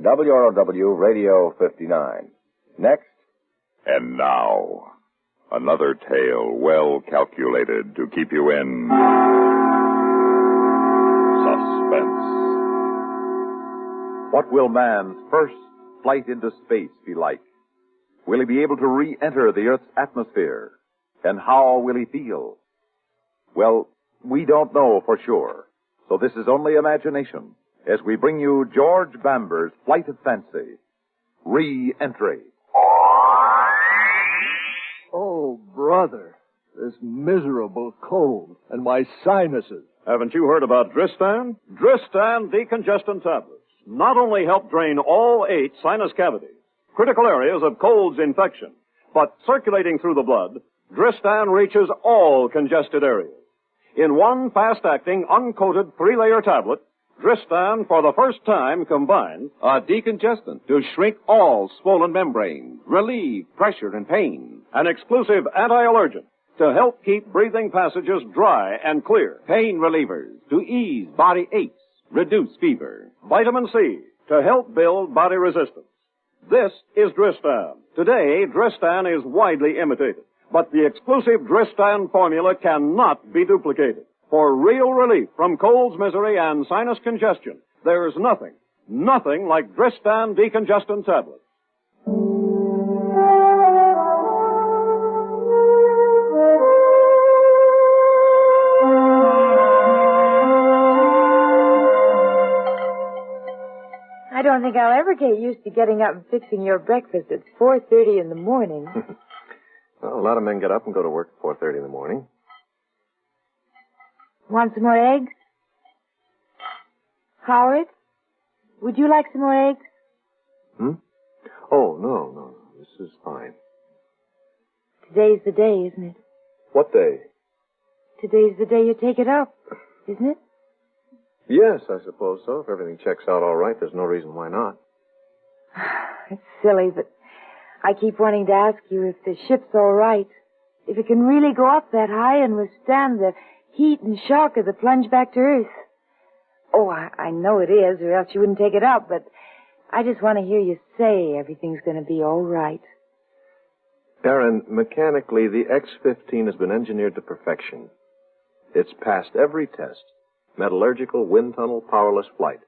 WROW Radio 59. Next. And now, another tale well calculated to keep you in suspense. What will man's first flight into space be like? Will he be able to re-enter the Earth's atmosphere? And how will he feel? Well, we don't know for sure, so this is only imagination as we bring you George Bamber's Flight of Fancy, Re-Entry. Oh, brother, this miserable cold and my sinuses. Haven't you heard about Dristan? Dristan decongestant tablets not only help drain all 8 sinus cavities, critical areas of cold's infection, but circulating through the blood, Dristan reaches all congested areas. In one fast-acting, uncoated 3-layer tablet, Dristan, for the first time, combines a decongestant to shrink all swollen membranes, relieve pressure and pain, an exclusive anti-allergen to help keep breathing passages dry and clear, pain relievers to ease body aches, reduce fever, vitamin C to help build body resistance. This is Dristan. Today, Dristan is widely imitated, but the exclusive Dristan formula cannot be duplicated. For real relief from cold's misery and sinus congestion, there's nothing like Dristan decongestant tablets. I don't think I'll ever get used to getting up and fixing your breakfast at 4:30 in the morning. Well, a lot of men get up and go to work at 4:30 in the morning. Want some more eggs? Howard, would you like some more eggs? Oh, no. This is fine. Today's the day, isn't it? What day? Today's the day you take it up, isn't it? Yes, I suppose so. If everything checks out all right, there's no reason why not. It's silly, but I keep wanting to ask you if the ship's all right. If it can really go up that high and withstand the heat and shock of the plunge back to Earth. Oh, I know it is, or else you wouldn't take it up, but I just want to hear you say everything's going to be all right. Aaron, mechanically, the X-15 has been engineered to perfection. It's passed every test. Metallurgical, wind tunnel, powerless flight.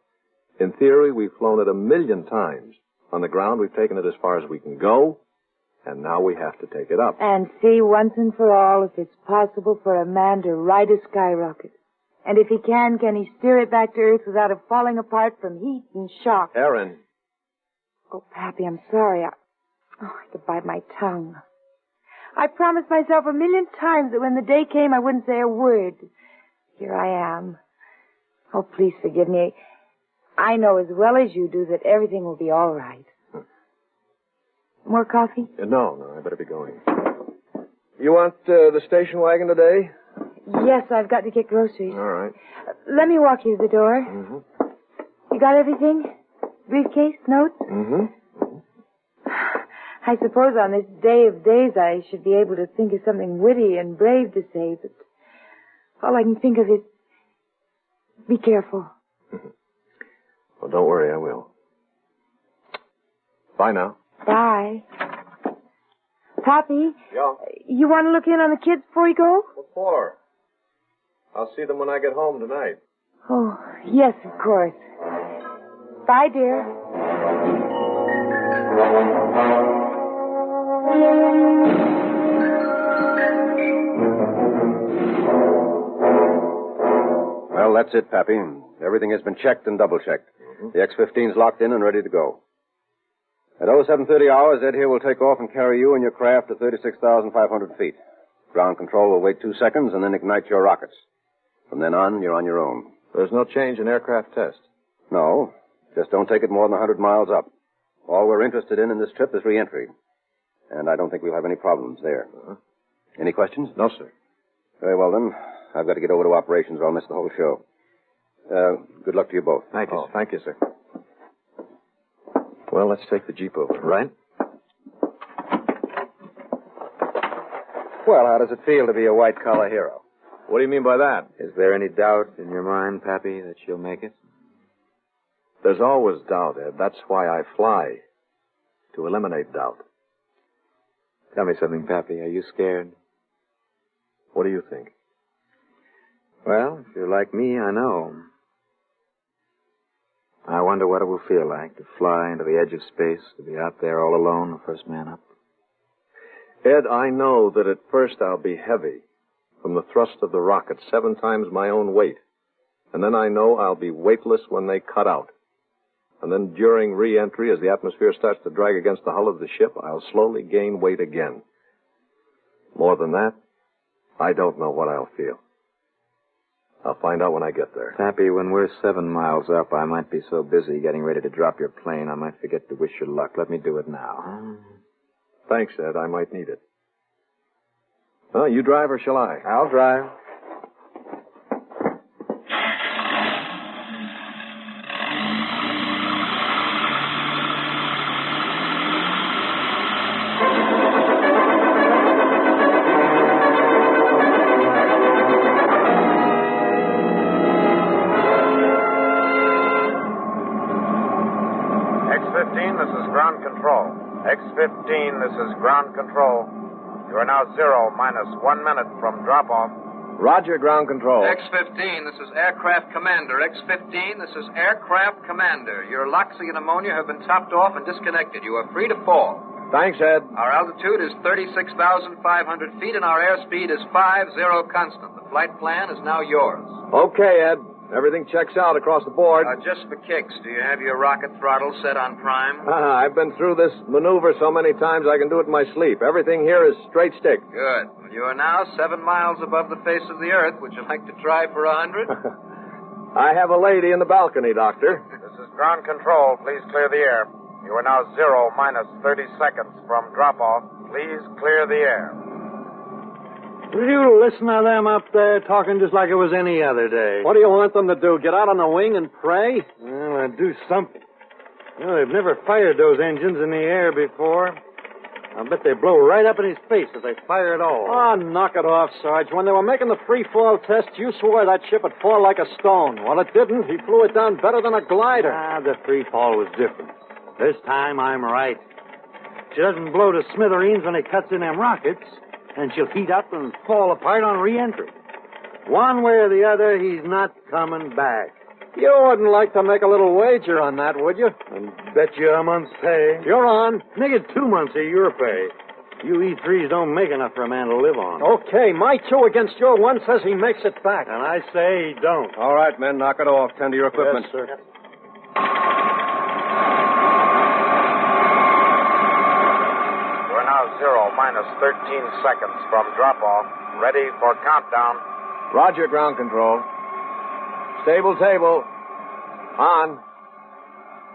In theory, we've flown it 1,000,000 times. On the ground, we've taken it as far as we can go, and now we have to take it up. And see once and for all if it's possible for a man to ride a skyrocket. And if he can he steer it back to Earth without it falling apart from heat and shock? Aaron. Oh, Pappy, I'm sorry. I had to bite my tongue. I promised myself 1,000,000 times that when the day came, I wouldn't say a word. Here I am. Oh, please forgive me. I know as well as you do that everything will be all right. More coffee? No, I better be going. You want the station wagon today? Yes, I've got to get groceries. All right. Let me walk you to the door. Mm-hmm. You got everything? Briefcase, notes? Mm-hmm. I suppose on this day of days I should be able to think of something witty and brave to say, but all I can think of is, be careful. Well, don't worry, I will. Bye now. Bye. Poppy? Yeah? You want to look in on the kids before you go? What for? I'll see them when I get home tonight. Oh, yes, of course. Bye, dear. Well, that's it, Pappy. Everything has been checked and double-checked. The X-15's locked in and ready to go. At 0730 hours, Ed here will take off and carry you and your craft to 36,500 feet. Ground control will wait 2 seconds and then ignite your rockets. From then on, you're on your own. There's no change in aircraft test? No. Just don't take it more than 100 miles up. All we're interested in this trip is re-entry. And I don't think we'll have any problems there. Any questions? No, sir. Very well, then. I've got to get over to operations or I'll miss the whole show. Good luck to you both. Thank you. Thank you, sir. Well, let's take the Jeep over. Right. Well, how does it feel to be a white-collar hero? What do you mean by that? Is there any doubt in your mind, Pappy, that she'll make it? There's always doubt, Ed. That's why I fly. To eliminate doubt. Tell me something, Pappy. Are you scared? What do you think? Well, if you're like me, I know. I wonder what it will feel like to fly into the edge of space, to be out there all alone, the first man up. Ed, I know that at first I'll be heavy from the thrust of the rocket, 7 times my own weight. And then I know I'll be weightless when they cut out. And then during re-entry, as the atmosphere starts to drag against the hull of the ship, I'll slowly gain weight again. More than that, I don't know what I'll feel. I'll find out when I get there. Pappy, when we're 7 miles up, I might be so busy getting ready to drop your plane, I might forget to wish you luck. Let me do it now. Thanks, Ed. I might need it. Well, you drive or shall I? I'll drive. X-15, this is ground control. X-15, this is ground control. You are now 0 minus 1 minute from drop-off. Roger, ground control. X-15, this is aircraft commander. X-15, this is aircraft commander. Your loxy and ammonia have been topped off and disconnected. You are free to fall. Thanks, Ed. Our altitude is 36,500 feet and our airspeed is 50 constant. The flight plan is now yours. Okay, Ed. Everything checks out across the board. Just for kicks, do you have your rocket throttle set on prime? I've been through this maneuver so many times I can do it in my sleep. Everything here is straight stick. Good. Well, you are now 7 miles above the face of the Earth. Would you like to try for 100? I have a lady in the balcony, Doctor. This is ground control. Please clear the air. You are now 0 minus 30 seconds from drop-off. Please clear the air. Will you listen to them up there talking just like it was any other day? What do you want them to do, get out on the wing and pray? Well, do something. You know, they've never fired those engines in the air before. I bet they blow right up in his face if they fire at all. Oh, knock it off, Sarge. When they were making the free fall test, you swore that ship would fall like a stone. Well, it didn't. He flew it down better than a glider. The free fall was different. This time I'm right. She doesn't blow to smithereens when he cuts in them rockets. And she'll heat up and fall apart on re-entry. One way or the other, he's not coming back. You wouldn't like to make a little wager on that, would you? And bet you a month's pay. You're on. Make it 2 months of your pay. You E3s don't make enough for a man to live on. Okay, my 2 against your 1 says he makes it back. And I say he don't. All right, men, knock it off. Tend to your equipment. Yes, sir. You are now 0 minus 13 seconds from drop-off. Ready for countdown. Roger, ground control. Stable table. On.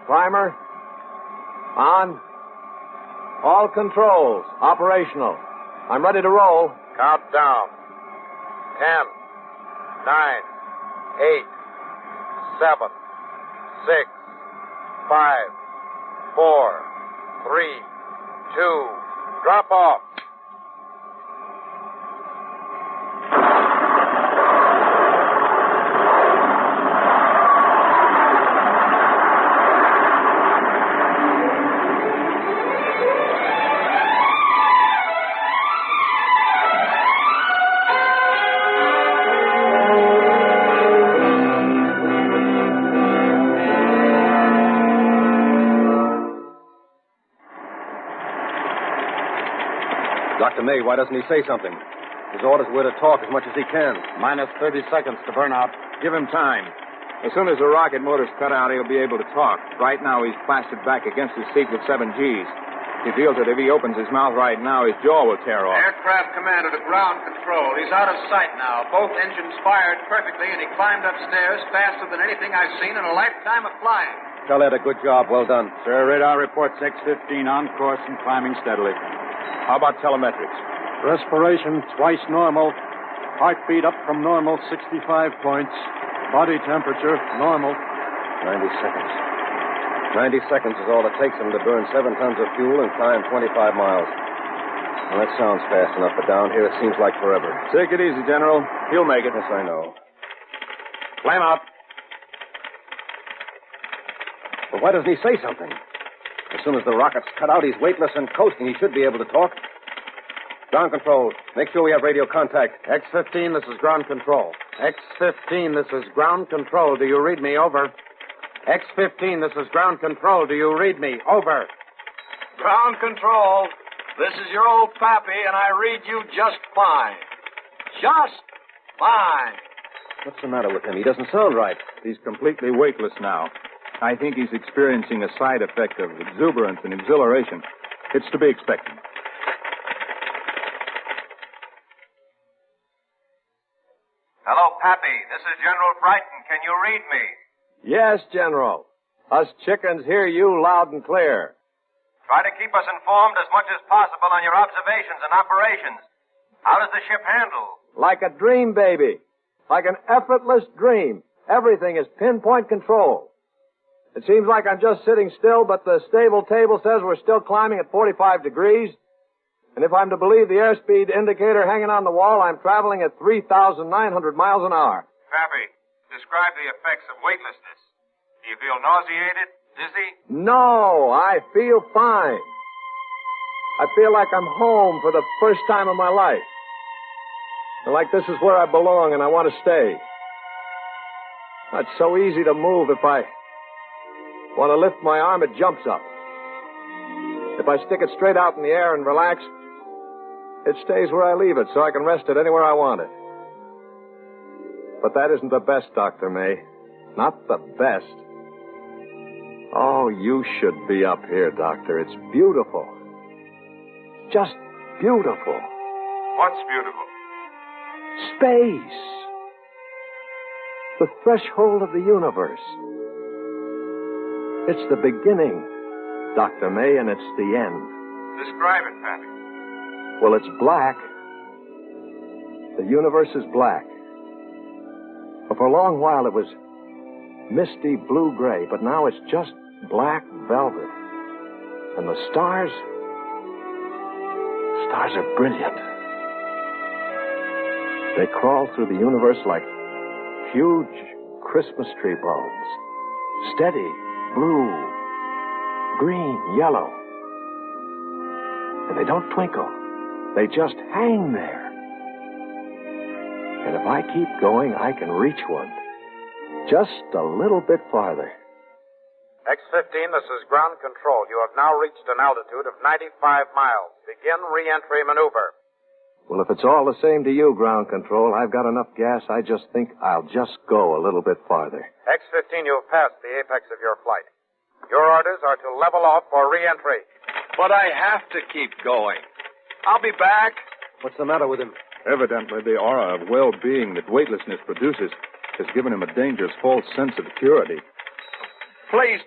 Primer. On. All controls operational. I'm ready to roll. Countdown. 10, 9, 8, 7, 6, 5, 4, 3, 2, drop off. Dr. May, why doesn't he say something? His orders were to talk as much as he can. Minus 30 seconds to burn out. Give him time. As soon as the rocket motor's cut out, he'll be able to talk. Right now, he's plastered back against his seat with 7 Gs. He feels that if he opens his mouth right now, his jaw will tear off. Aircraft commander to ground control. He's out of sight now. Both engines fired perfectly, and he climbed upstairs faster than anything I've seen in a lifetime of flying. Tell Ed a good job. Well done. Sir, radar reports X-15 on course and climbing steadily. How about telemetrics? Respiration twice normal. Heartbeat up from normal 65 points. Body temperature normal. 90 seconds. 90 seconds is all it takes him to burn 7 tons of fuel and climb 25 miles. Well, that sounds fast enough, but down here it seems like forever. Take it easy, General. He'll make it. Yes, I know. Flame out. Well, why doesn't he say something? As soon as the rocket's cut out, he's weightless and coasting. He should be able to talk. Ground control. Make sure we have radio contact. X-15, this is ground control. X-15, this is ground control. Do you read me? Over. X-15, this is ground control. Do you read me? Over. Ground control. This is your old pappy, and I read you just fine. Just fine. What's the matter with him? He doesn't sound right. He's completely weightless now. I think he's experiencing a side effect of exuberance and exhilaration. It's to be expected. Hello, Pappy. This is General Brighton. Can you read me? Yes, General. Us chickens hear you loud and clear. Try to keep us informed as much as possible on your observations and operations. How does the ship handle? Like a dream, baby. Like an effortless dream. Everything is pinpoint control. It seems like I'm just sitting still, but the stable table says we're still climbing at 45 degrees. And if I'm to believe the airspeed indicator hanging on the wall, I'm traveling at 3,900 miles an hour. Pappy, describe the effects of weightlessness. Do you feel nauseated, dizzy? No, I feel fine. I feel like I'm home for the first time in my life. And like this is where I belong and I want to stay. It's so easy to move. If I want to lift my arm, it jumps up. If I stick it straight out in the air and relax, it stays where I leave it so I can rest it anywhere I want it. But that isn't the best, Dr. May. Not the best. Oh, you should be up here, Doctor. It's beautiful. Just beautiful. What's beautiful? Space. The threshold of the universe. It's the beginning, Dr. May, and it's the end. Describe it, Pappy. Well, it's black. The universe is black. Well, for a long while it was misty blue-gray, but now it's just black velvet. And the stars are brilliant. They crawl through the universe like huge Christmas tree bulbs. Steady, blue, green, yellow. And they don't twinkle. They just hang there. And if I keep going, I can reach one. Just a little bit farther. X-15, this is ground control. You have now reached an altitude of 95 miles. Begin re-entry maneuver. Well, if it's all the same to you, ground control, I've got enough gas, I just think I'll just go a little bit farther. X-15, you've passed the apex of your flight. Your orders are to level off for re-entry. But I have to keep going. I'll be back. What's the matter with him? Evidently, the aura of well-being that weightlessness produces has given him a dangerous false sense of security. Please,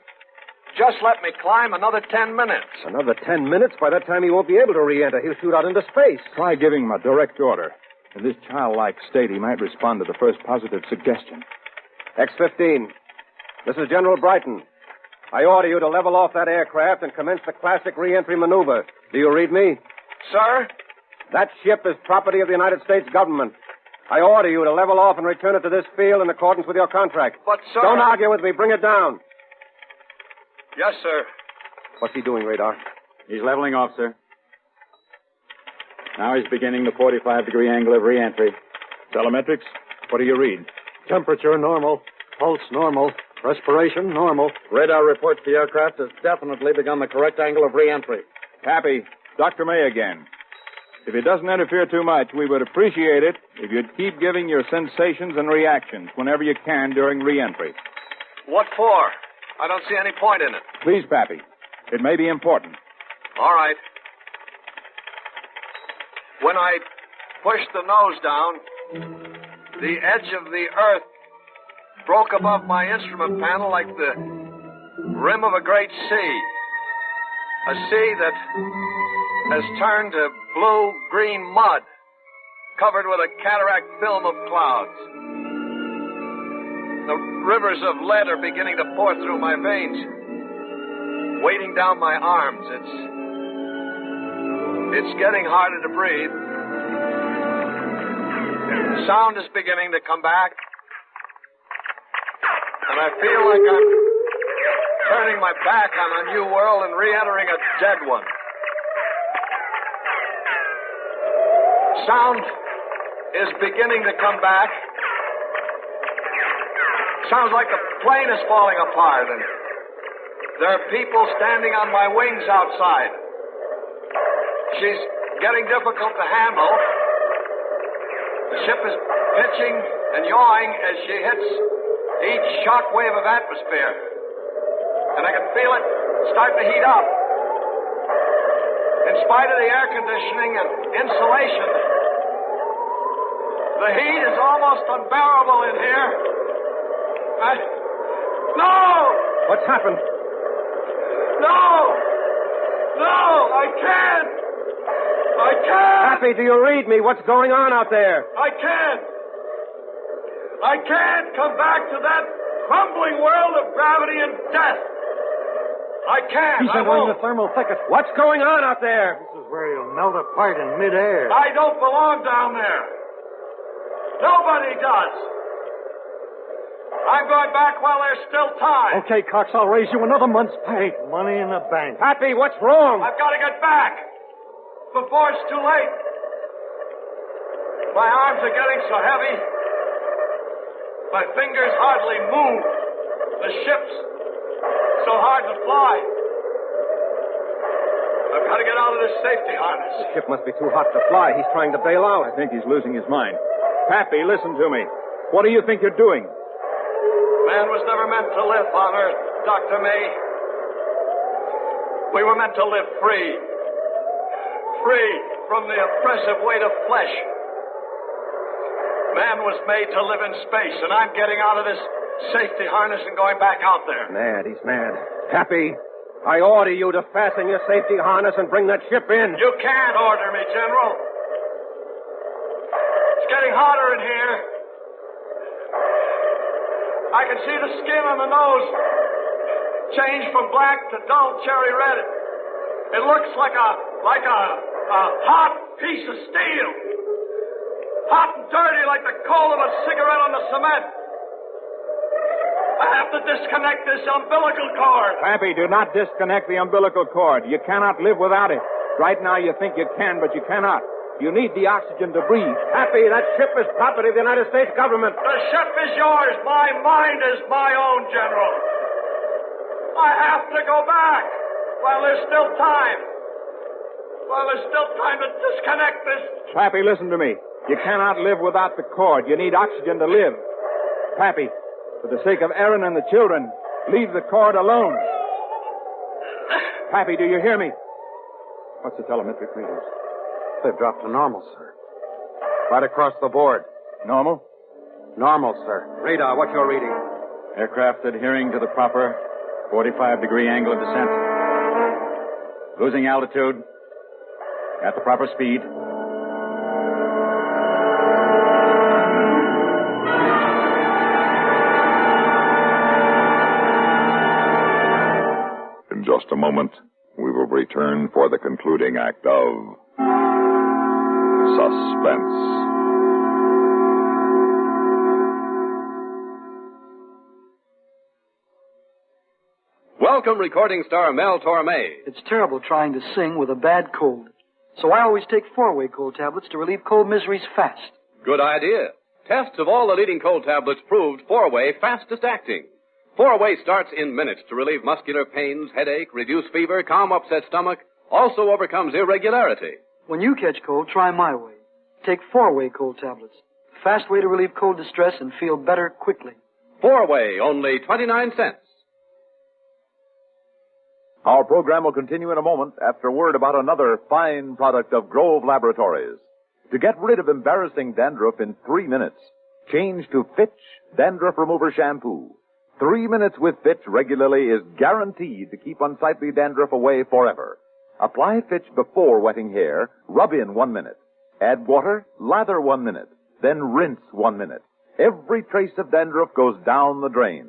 just let me climb another 10 minutes. Another 10 minutes? By that time, he won't be able to re-enter. He'll shoot out into space. Try giving him a direct order. In this childlike state, he might respond to the first positive suggestion. X-15, this is General Brighton. I order you to level off that aircraft and commence the classic re-entry maneuver. Do you read me? Sir? That ship is property of the United States government. I order you to level off and return it to this field in accordance with your contract. But, sir... Don't argue with me. Bring it down. Yes, sir. What's he doing, Radar? He's leveling off, sir. Now he's beginning the 45-degree angle of re-entry. Telemetrics, what do you read? Temperature normal. Pulse normal. Respiration normal. Radar reports the aircraft has definitely begun the correct angle of re-entry. Pappy, Dr. May again. If it doesn't interfere too much, we would appreciate it if you'd keep giving your sensations and reactions whenever you can during re-entry. What for? I don't see any point in it. Please, Pappy. It may be important. All right. When I pushed the nose down, the edge of the earth broke above my instrument panel like the rim of a great sea. A sea that has turned to blue-green mud, covered with a cataract film of clouds. The rivers of lead are beginning to pour through my veins, weighting down my arms. It's getting harder to breathe. Sound is beginning to come back. And I feel like I'm turning my back on a new world and re-entering a dead one. Sound is beginning to come back. Sounds like the plane is falling apart, and there are people standing on my wings outside. She's getting difficult to handle. The ship is pitching and yawing as she hits each shock wave of atmosphere. And I can feel it start to heat up. In spite of the air conditioning and insulation, the heat is almost unbearable in here. No! What's happened? No! No! I can't! I can't! Happy, do you read me? What's going on out there? I can't! I can't come back to that crumbling world of gravity and death! I can't! He's I entering won't. the thermal thicket. What's going on out there? This is where you'll melt apart in midair. I don't belong down there. Nobody does. I'm going back while there's still time. Okay, Cox, I'll raise you another month's pay. Money in the bank. Happy, what's wrong? I've got to get back before it's too late. My arms are getting so heavy. My fingers hardly move. The ship's so hard to fly. I've got to get out of this safety harness. The ship must be too hot to fly. He's trying to bail out. I think he's losing his mind. Pappy, listen to me. What do you think you're doing? Man was never meant to live on Earth, Dr. May. We were meant to live free. Free from the oppressive weight of flesh. Man was made to live in space, and I'm getting out of this safety harness and going back out there. Mad, he's mad. Happy, I order you to fasten your safety harness and bring that ship in. You can't order me, General. It's getting hotter in here. I can see the skin on the nose change from black to dull cherry red. It looks like a hot piece of steel. Hot and dirty like the coal of a cigarette on the cement. I have to disconnect this umbilical cord. Pappy, do not disconnect the umbilical cord. You cannot live without it. Right now you think you can, but you cannot. You need the oxygen to breathe. Happy, that ship is property of the United States government. The ship is yours. My mind is my own, General. I have to go back while there's still time. While there's still time to disconnect this. Pappy, listen to me. You cannot live without the cord. You need oxygen to live. Pappy, for the sake of Aaron and the children, leave the cord alone. Pappy, do you hear me? What's the telemetric readings? They've dropped to normal, sir. Right across the board. Normal? Normal, sir. Radar, what's your reading? Aircraft adhering to the proper 45-degree angle of descent. Losing altitude. At the proper speed. In just a moment, we will return for the concluding act of Suspense. Welcome, recording star Mel Torme. It's terrible trying to sing with a bad cold. So I always take 4-way cold tablets to relieve cold miseries fast. Good idea. Tests of all the leading cold tablets proved 4-way fastest acting. 4-way starts in minutes to relieve muscular pains, headache, reduce fever, calm upset stomach, also overcomes irregularity. When you catch cold, try my way. Take 4-way cold tablets. Fast way to relieve cold distress and feel better quickly. 4-way, only 29 cents. Our program will continue in a moment after a word about another fine product of Grove Laboratories. To get rid of embarrassing dandruff in 3 minutes, change to Fitch Dandruff Remover Shampoo. 3 minutes with Fitch regularly is guaranteed to keep unsightly dandruff away forever. Apply Fitch before wetting hair, rub in 1 minute. Add water, lather 1 minute, then rinse 1 minute. Every trace of dandruff goes down the drain.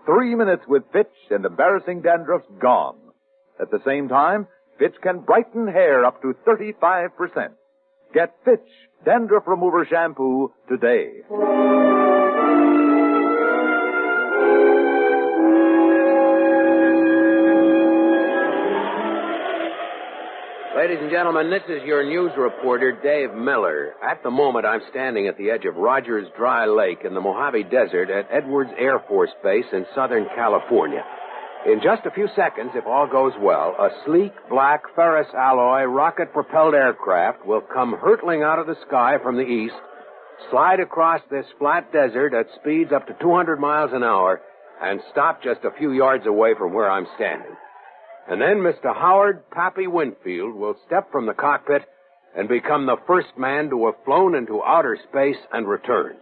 3 minutes with Fitch and embarrassing dandruff's gone. At the same time, Fitch can brighten hair up to 35%. Get Fitch Dandruff Remover Shampoo today. Ladies and gentlemen, this is your news reporter, Dave Miller. At the moment, I'm standing at the edge of Rogers Dry Lake in the Mojave Desert at Edwards Air Force Base in Southern California. In just a few seconds, if all goes well, a sleek, black, ferrous alloy, rocket-propelled aircraft will come hurtling out of the sky from the east, slide across this flat desert at speeds up to 200 miles an hour, and stop just a few yards away from where I'm standing. And then Mr. Howard Pappy Winfield will step from the cockpit and become the first man to have flown into outer space and returned.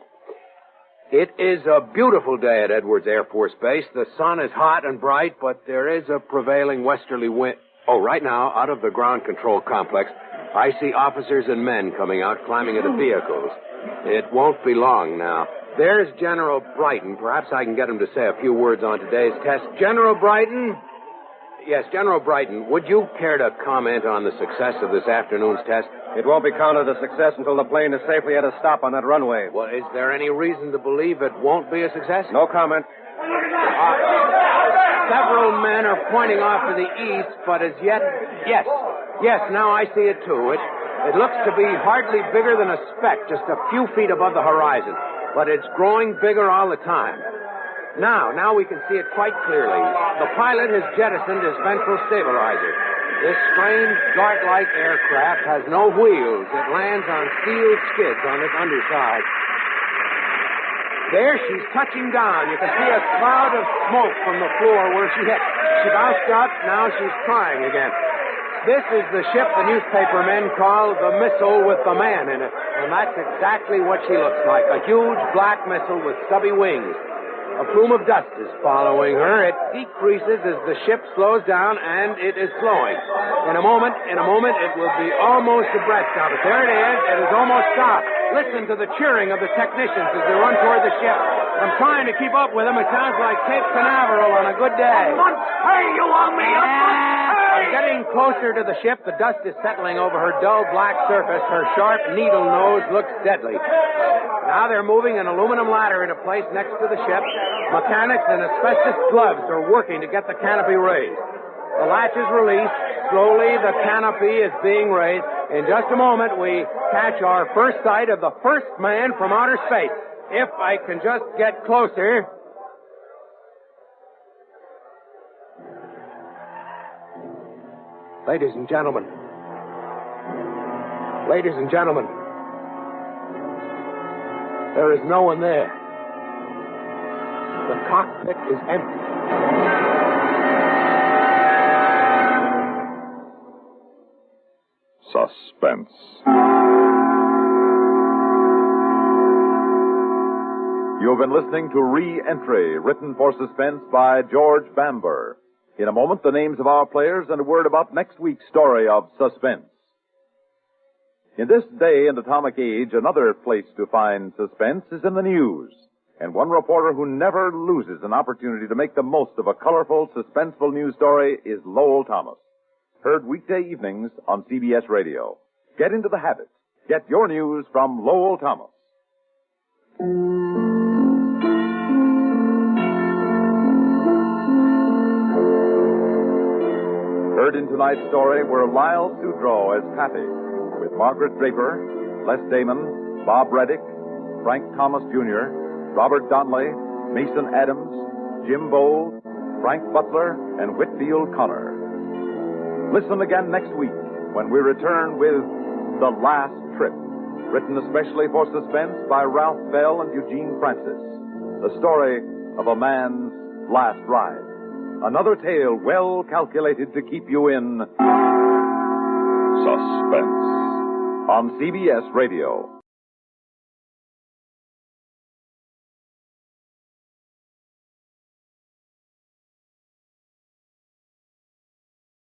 It is a beautiful day at Edwards Air Force Base. The sun is hot and bright, but there is a prevailing westerly wind. Oh, right now, out of the ground control complex, I see officers and men coming out, climbing into vehicles. It won't be long now. There's General Brighton. Perhaps I can get him to say a few words on today's test. General Brighton? Yes, General Brighton, would you care to comment on the success of this afternoon's test? It won't be counted a success until the plane is safely at a stop on that runway. Well, is there any reason to believe it won't be a success? No comment. Several men are pointing off to the east, but as yet... Yes, now I see it too. It looks to be hardly bigger than a speck, just a few feet above the horizon. But it's growing bigger all the time. Now we can see it quite clearly. The pilot has jettisoned his ventral stabilizer. This strange dart-like aircraft has no wheels. It lands on steel skids on its underside. There, she's touching down. You can see a cloud of smoke from the floor where she hit. She bounced up. Now she's trying again. This is the ship the newspaper men call the missile with the man in it. And that's exactly what she looks like. A huge black missile with stubby wings. A plume of dust is following her. It decreases as the ship slows down, and it is slowing. In a moment, it will be almost abreast of it. There it is. It has almost stopped. Listen to the cheering of the technicians as they run toward the ship. I'm trying to keep up with them. It sounds like Cape Canaveral on a good day. Hey, you want me up? I'm getting closer to the ship. The dust is settling over her dull black surface. Her sharp needle nose looks deadly. Now they're moving an aluminum ladder into place next to the ship. Mechanics and asbestos gloves are working to get the canopy raised. The latch is released. Slowly, the canopy is being raised. In just a moment, we catch our first sight of the first man from outer space. If I can just get closer. Ladies and gentlemen. There is no one there. The cockpit is empty. Suspense. You've been listening to Re-Entry, written for Suspense by George Bamber. In a moment, the names of our players and a word about next week's story of Suspense. In this day and atomic age, another place to find suspense is in the news. And one reporter who never loses an opportunity to make the most of a colorful, suspenseful news story is Lowell Thomas. Heard weekday evenings on CBS Radio. Get into the habit. Get your news from Lowell Thomas. Heard in tonight's story were Lyle Sudrow as Patty, with Margaret Draper, Les Damon, Bob Reddick, Frank Thomas Jr., Robert Donnelly, Mason Adams, Jim Bold, Frank Butler, and Whitfield Connor. Listen again next week when we return with The Last Trip, written especially for Suspense by Ralph Bell and Eugene Francis. The story of a man's last ride. Another tale well calculated to keep you in Suspense. on CBS Radio.